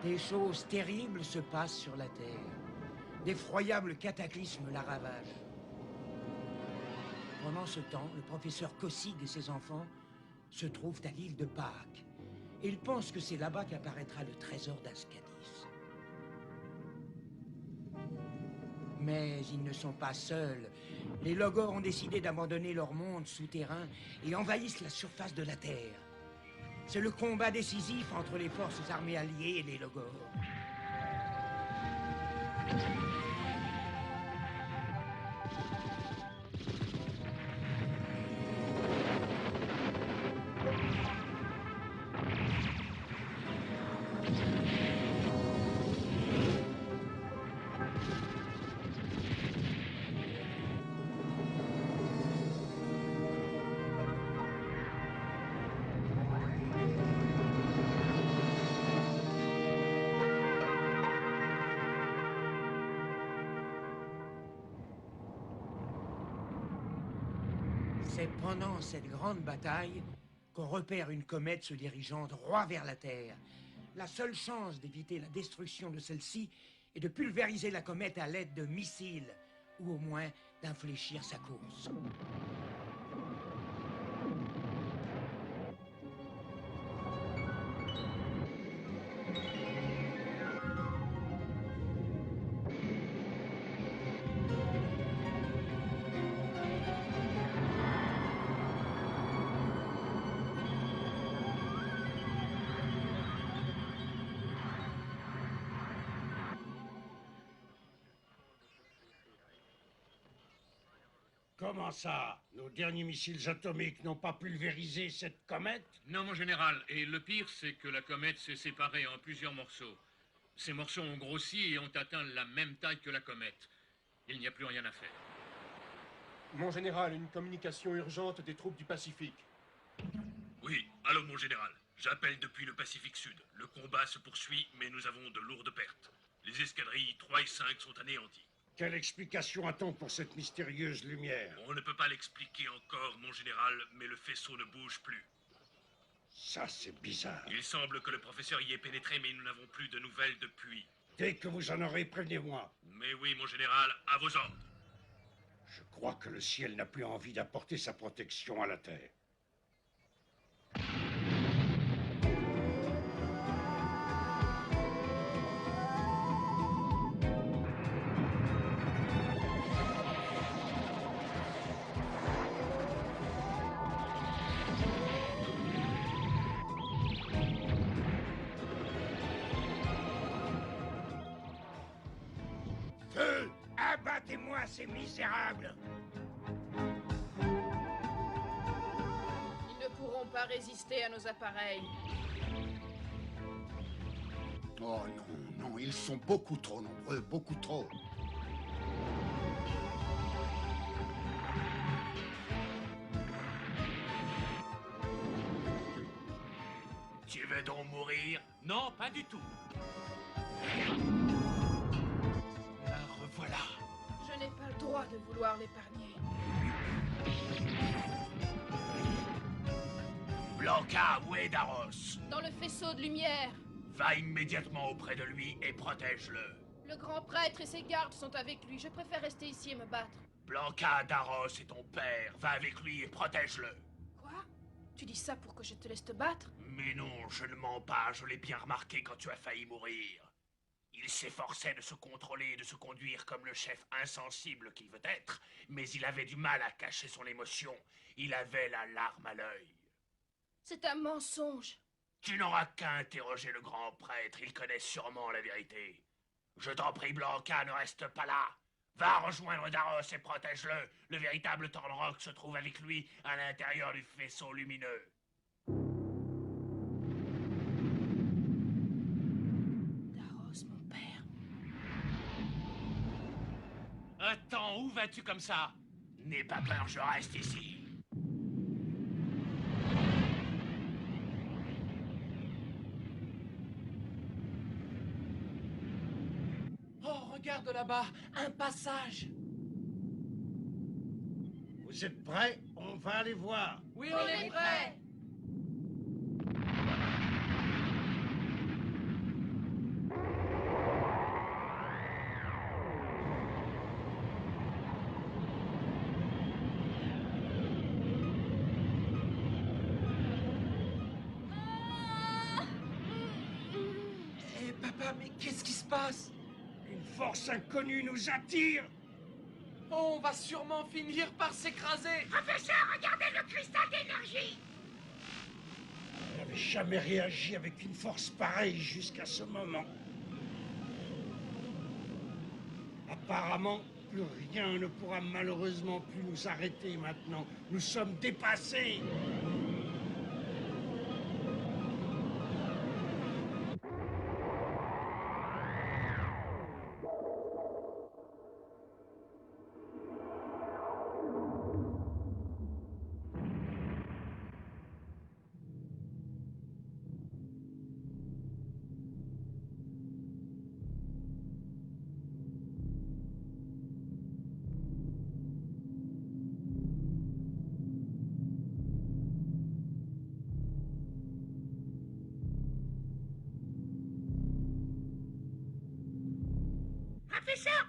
Des choses terribles se passent sur la Terre. D'effroyables cataclysmes la ravagent. Pendant ce temps, le professeur Kossig et ses enfants se trouvent à l'île de Pâques. Et ils pensent que c'est là-bas qu'apparaîtra le trésor d'Ascadis. Mais ils ne sont pas seuls. Les Logors ont décidé d'abandonner leur monde souterrain et envahissent la surface de la Terre. C'est le combat décisif entre les forces armées alliées et les Logors. C'est pendant cette grande bataille qu'on repère une comète se dirigeant droit vers la Terre. La seule chance d'éviter la destruction de celle-ci est de pulvériser la comète à l'aide de missiles, ou au moins d'infléchir sa course. Comment ça? Nos derniers missiles atomiques n'ont pas pulvérisé cette comète? Non, mon général. Et le pire, c'est que la comète s'est séparée en plusieurs morceaux. Ces morceaux ont grossi et ont atteint la même taille que la comète. Il n'y a plus rien à faire. Mon général, une communication urgente des troupes du Pacifique. Oui, allô mon général. J'appelle depuis le Pacifique Sud. Le combat se poursuit, mais nous avons de lourdes pertes. Les escadrilles 3 et 5 sont anéanties. Quelle explication a-t-on pour cette mystérieuse lumière? On ne peut pas l'expliquer encore, mon général, mais le faisceau ne bouge plus. Ça, c'est bizarre. Il semble que le professeur y ait pénétré, mais nous n'avons plus de nouvelles depuis. Dès que vous en aurez, prévenez-moi. Mais oui, mon général, à vos ordres. Je crois que le ciel n'a plus envie d'apporter sa protection à la Terre. Feu! Abattez-moi ces misérables! Ils ne pourront pas résister à nos appareils. Oh non, non, ils sont beaucoup trop nombreux, beaucoup trop. Tu veux donc mourir? Non, pas du tout. La revoilà. Je n'ai pas le droit de vouloir l'épargner. Blanca, où est Daros? Dans le faisceau de lumière, Va immédiatement auprès de lui et protège-le. le grand prêtre et ses gardes sont avec lui. Je préfère rester ici et me battre. Blanca, Daros est ton père. Va avec lui et protège-le. Quoi? Tu dis ça pour que je te laisse te battre? Mais non, je ne mens pas, je l'ai bien remarqué quand tu as failli mourir. Il s'efforçait de se contrôler et de se conduire comme le chef insensible qu'il veut être, mais il avait du mal à cacher son émotion. Il avait la larme à l'œil. C'est un mensonge. Tu n'auras qu'à interroger le grand prêtre, il connaît sûrement la vérité. Je t'en prie, Blanca, ne reste pas là. Va rejoindre Daros et protège-le. Le véritable Tornrock se trouve avec lui à l'intérieur du faisceau lumineux. Daros, mon père. Attends, où vas-tu comme ça? N'aie pas peur, je reste ici. Oh, regarde là-bas, un passage. Vous êtes prêts? On va aller voir. Oui, On est prêts. Papa, mais qu'est-ce qui se passe? Une force inconnue nous attire. Oh, on va sûrement finir par s'écraser. Professeur, regardez le cristal d'énergie. On n'avait jamais réagi avec une force pareille jusqu'à ce moment. Apparemment, plus rien ne pourra malheureusement plus nous arrêter maintenant. Nous sommes dépassés.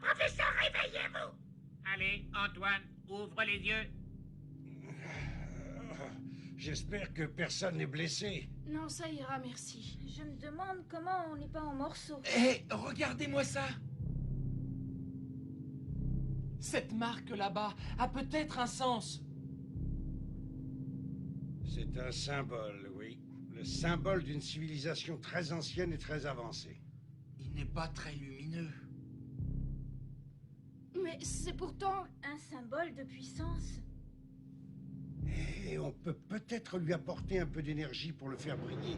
Professeur, réveillez-vous. Allez, Antoine, ouvre les yeux. J'espère que personne n'est blessé. Non, ça ira, merci. Je me demande comment on n'est pas en morceaux. Hé, regardez-moi ça. Cette marque là-bas a peut-être un sens. C'est un symbole, oui. Le symbole d'une civilisation très ancienne et très avancée. Il n'est pas très lumineux. Mais c'est pourtant... Un symbole de puissance. Et on peut peut-être lui apporter un peu d'énergie pour le faire briller.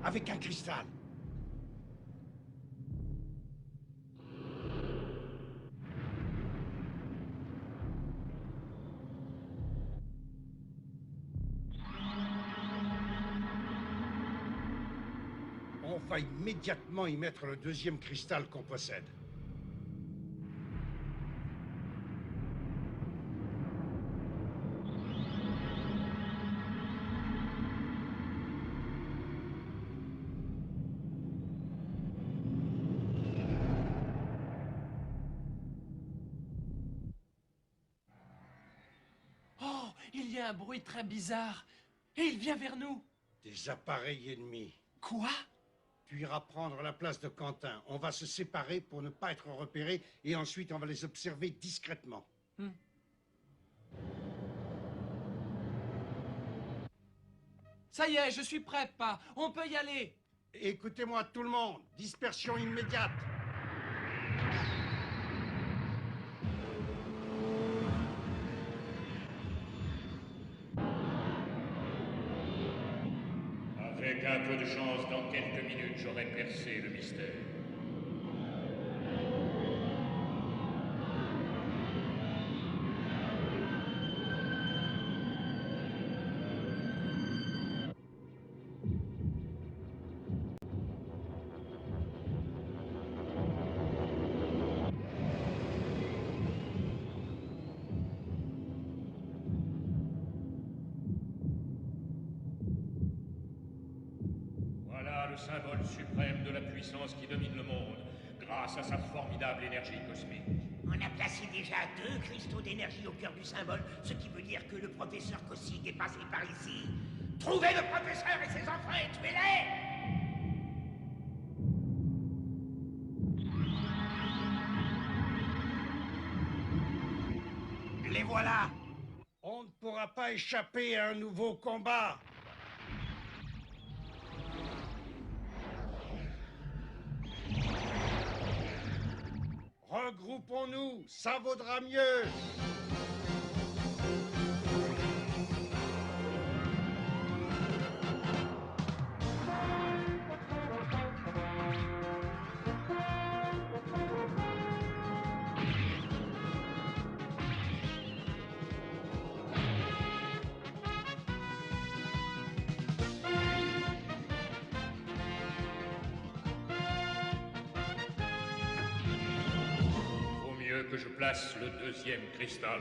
Avec un cristal. On va immédiatement y mettre le deuxième cristal qu'on possède. Oh, il y a un bruit très bizarre. Et il vient vers nous. Des appareils ennemis. Quoi? Tu iras prendre la place de Quentin. On va se séparer pour ne pas être repérés et ensuite on va les observer discrètement. Ça y est, je suis prêt, pas. On peut y aller. Écoutez-moi tout le monde. Dispersion immédiate. Avec un peu de chance, dans quelques minutes, j'aurai percé le mystère. Voilà le symbole suprême de la puissance qui domine le monde, grâce à sa formidable énergie cosmique. On a placé déjà 2 cristaux d'énergie au cœur du symbole, ce qui veut dire que le professeur Kosig est passé par ici. Trouvez le professeur et ses enfants et tuez-les! Les voilà! On ne pourra pas échapper à un nouveau combat. Regroupons-nous, ça vaudra mieux. Que je place le deuxième cristal.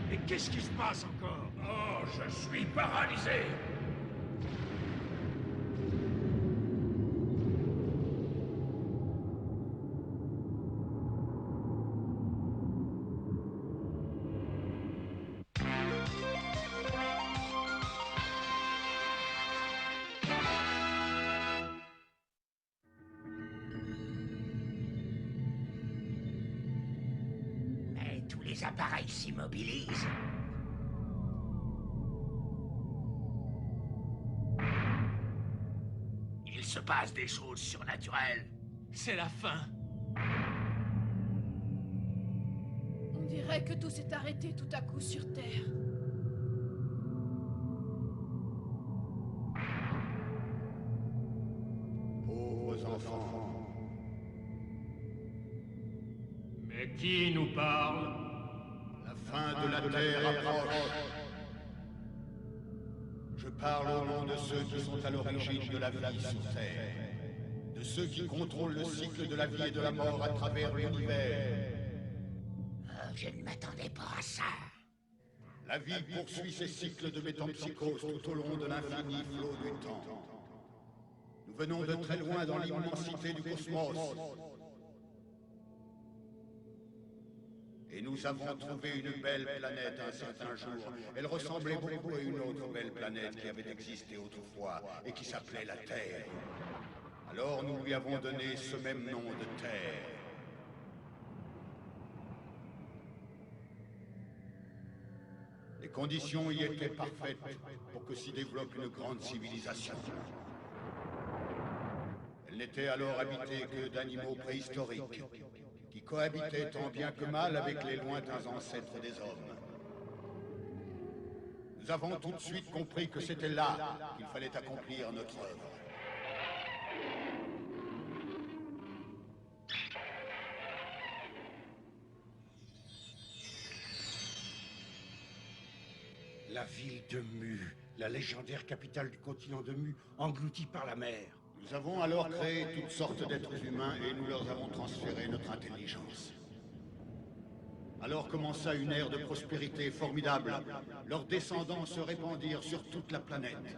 Mais qu'est-ce qui se passe encore? Oh, je suis paralysé. les appareils s'immobilisent. Il se passe des choses surnaturelles. C'est la fin. On dirait que tout s'est arrêté tout à coup sur Terre. Pauvres enfants. Mais qui nous parle? La fin de la Terre approche. Je parle au nom de ceux qui sont à l'origine de la vie sur Terre. De ceux qui contrôlent le cycle de la vie et de la mort à travers l'univers. Je ne m'attendais pas à ça. La vie poursuit ses cycles de métempsychose tout au long de l'infini flot du temps. Nous venons de très loin dans l'immensité du cosmos. Et nous avons trouvé une belle planète un certain jour. Elle ressemblait beaucoup à une autre belle planète qui avait existé autrefois et qui s'appelait la Terre. Alors nous lui avons donné ce même nom de Terre. Les conditions y étaient parfaites pour que s'y développe une grande civilisation. Elle n'était alors habitée que d'animaux préhistoriques, qui cohabitaient tant bien que mal avec les lointains ancêtres des hommes. Nous avons tout de suite compris que c'était là qu'il fallait accomplir notre œuvre. La ville de Mu, la légendaire capitale du continent de Mu, engloutie par la mer. Nous avons alors créé toutes sortes d'êtres humains et nous leur avons transféré notre intelligence. Alors commença une ère de prospérité formidable. Leurs descendants se répandirent sur toute la planète.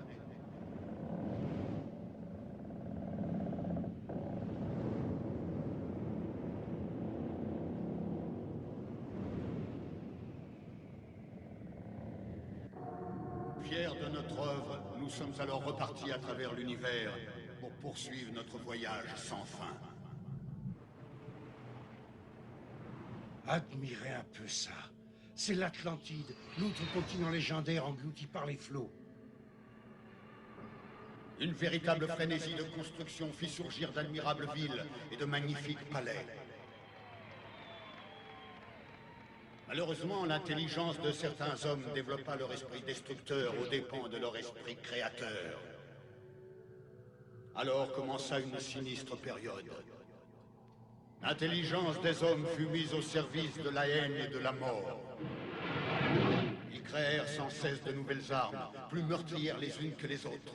Fiers de notre œuvre, nous sommes alors repartis à travers l'univers pour poursuivre notre voyage sans fin. Admirez un peu ça. C'est l'Atlantide, l'autre continent légendaire englouti par les flots. Une véritable frénésie de construction fit surgir d'admirables villes et de magnifiques palais. Malheureusement, l'intelligence de certains hommes développa leur esprit destructeur aux dépens de leur esprit créateur. Alors commença une sinistre période. L'intelligence des hommes fut mise au service de la haine et de la mort. Ils créèrent sans cesse de nouvelles armes, plus meurtrières les unes que les autres,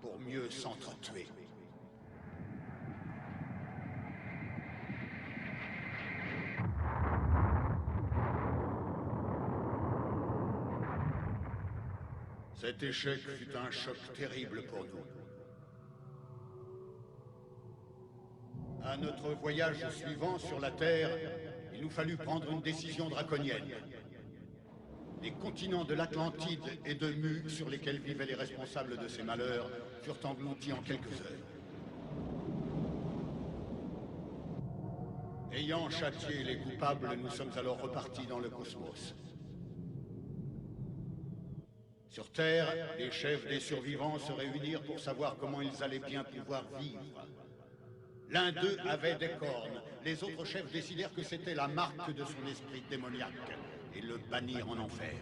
pour mieux s'entretuer. Cet échec fut un choc terrible pour nous. À notre voyage suivant sur la Terre, il nous fallut prendre une décision draconienne. Les continents de l'Atlantide et de Mu, sur lesquels vivaient les responsables de ces malheurs, furent engloutis en quelques heures. Ayant châtié les coupables, nous sommes alors repartis dans le cosmos. Sur Terre, les chefs des survivants se réunirent pour savoir comment ils allaient bien pouvoir vivre. L'un d'eux avait des cornes. Les autres chefs décidèrent que c'était la marque de son esprit démoniaque et le bannirent en enfer.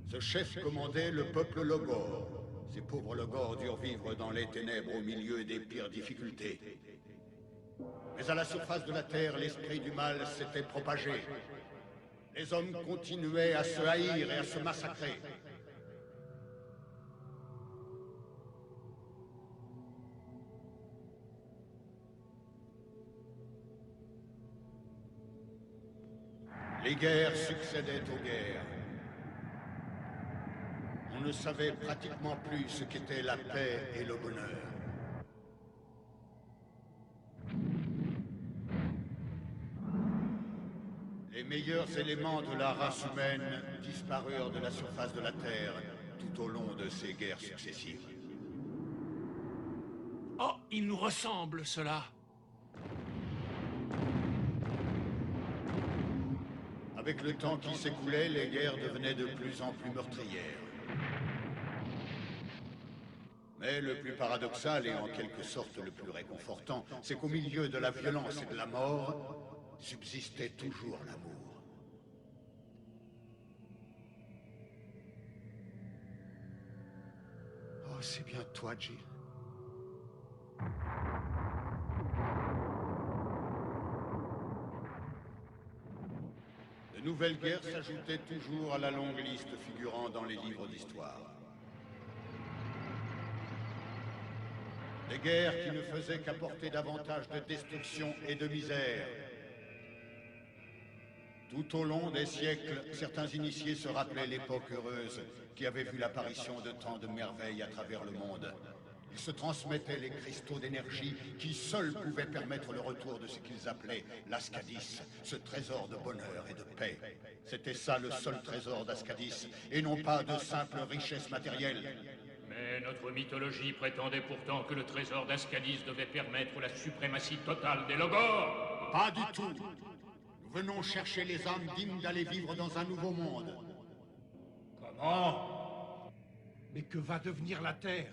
Ce chef commandait le peuple Logor. Ces pauvres Logor durent vivre dans les ténèbres au milieu des pires difficultés. Mais à la surface de la Terre, l'esprit du mal s'était propagé. Les hommes continuaient à se haïr et à se massacrer. Les guerres succédaient aux guerres. On ne savait pratiquement plus ce qu'était la paix et le bonheur. Les meilleurs éléments de la race humaine disparurent de la surface de la Terre tout au long de ces guerres successives. Oh, il nous ressemble, cela. Avec le temps qui s'écoulait, les guerres devenaient de plus en plus meurtrières. Mais le plus paradoxal et en quelque sorte le plus réconfortant, c'est qu'au milieu de la violence et de la mort, subsistait toujours l'amour. Oh, c'est bien toi, Jill. De nouvelles guerres s'ajoutaient toujours à la longue liste figurant dans les livres d'histoire. Des guerres qui ne faisaient qu'apporter davantage de destruction et de misère. Tout au long des siècles, certains initiés se rappelaient l'époque heureuse qui avait vu l'apparition de tant de merveilles à travers le monde. Ils se transmettaient les cristaux d'énergie qui seuls pouvaient permettre le retour de ce qu'ils appelaient l'Ascadis, ce trésor de bonheur et de paix. C'était ça le seul trésor d'Ascadis, et non pas de simples richesses matérielles. Mais notre mythologie prétendait pourtant que le trésor d'Ascadis devait permettre la suprématie totale des Logors. Pas du tout. Nous venons chercher les âmes dignes d'aller vivre dans un nouveau monde. Comment? Mais que va devenir la Terre?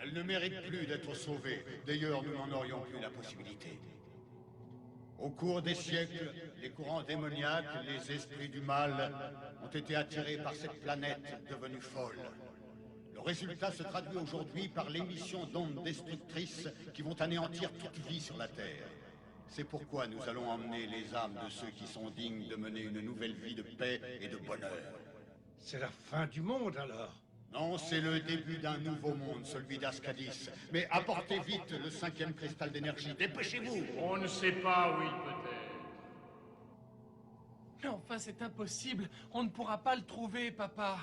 Elle ne mérite plus d'être sauvée. D'ailleurs, nous n'en aurions plus la possibilité. Au cours des siècles, les courants démoniaques, les esprits du mal, ont été attirés par cette planète devenue folle. Le résultat se traduit aujourd'hui par l'émission d'ondes destructrices qui vont anéantir toute vie sur la Terre. C'est pourquoi nous allons emmener les âmes de ceux qui sont dignes de mener une nouvelle vie de paix et de bonheur. C'est la fin du monde, alors? Non, c'est le début d'un nouveau monde, celui d'Ascadis. Mais apportez vite le 5e cristal d'énergie, dépêchez-vous! On ne sait pas, oui, peut-être. Mais enfin, c'est impossible. On ne pourra pas le trouver, papa.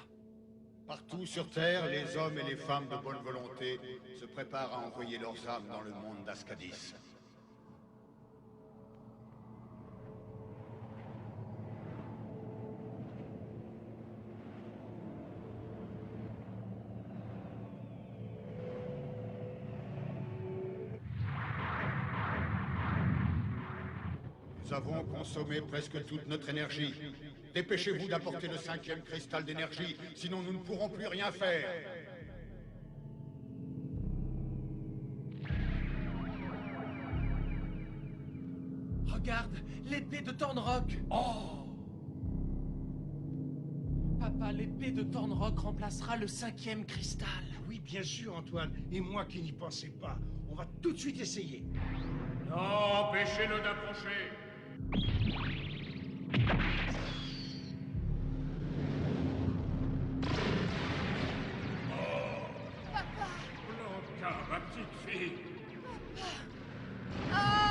Partout sur Terre, les hommes et les femmes de bonne volonté se préparent à envoyer leurs âmes dans le monde d'Ascadis. Nous avons consommé presque toute notre énergie. Dépêchez-vous d'apporter le 5e cristal d'énergie, sinon nous ne pourrons plus rien faire. Regarde, l'épée de Thornrock. Oh! Papa, l'épée de Thornrock remplacera le 5e cristal. Oui, bien sûr, Antoine. Et moi qui n'y pensais pas. On va tout de suite essayer. Non, empêchez-le d'approcher. Papa! Blanca, ma petite fille. Papa! Ah!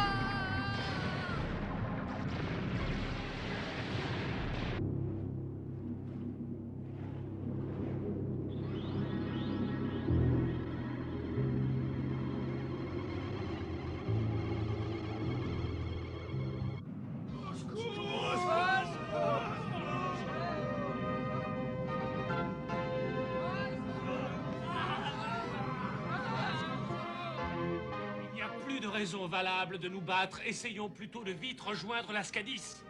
Raison valable de nous battre, essayons plutôt de vite rejoindre l'Ascadis.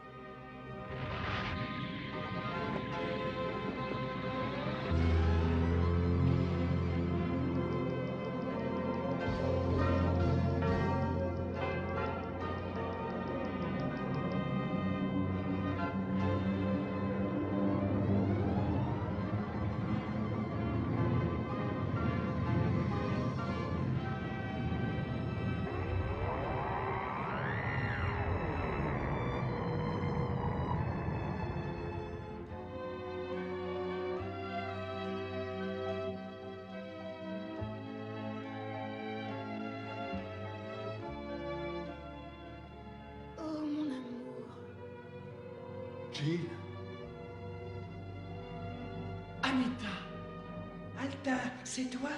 Jill? Anita! Alta, c'est toi?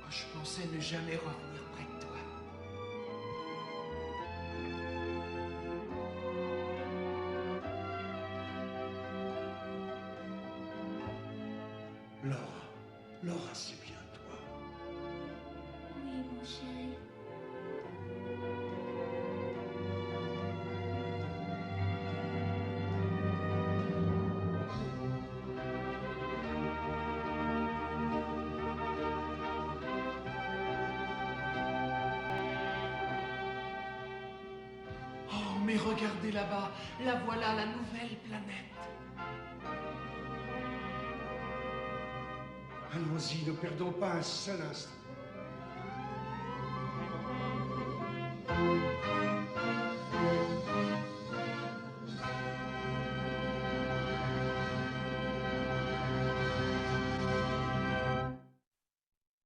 Oh, je pensais ne jamais revenir près de toi. Laura, c'est bien toi. Oui, mon chéri. mais regardez là-bas, la voilà la nouvelle planète. Allons-y, ne perdons pas un seul instant.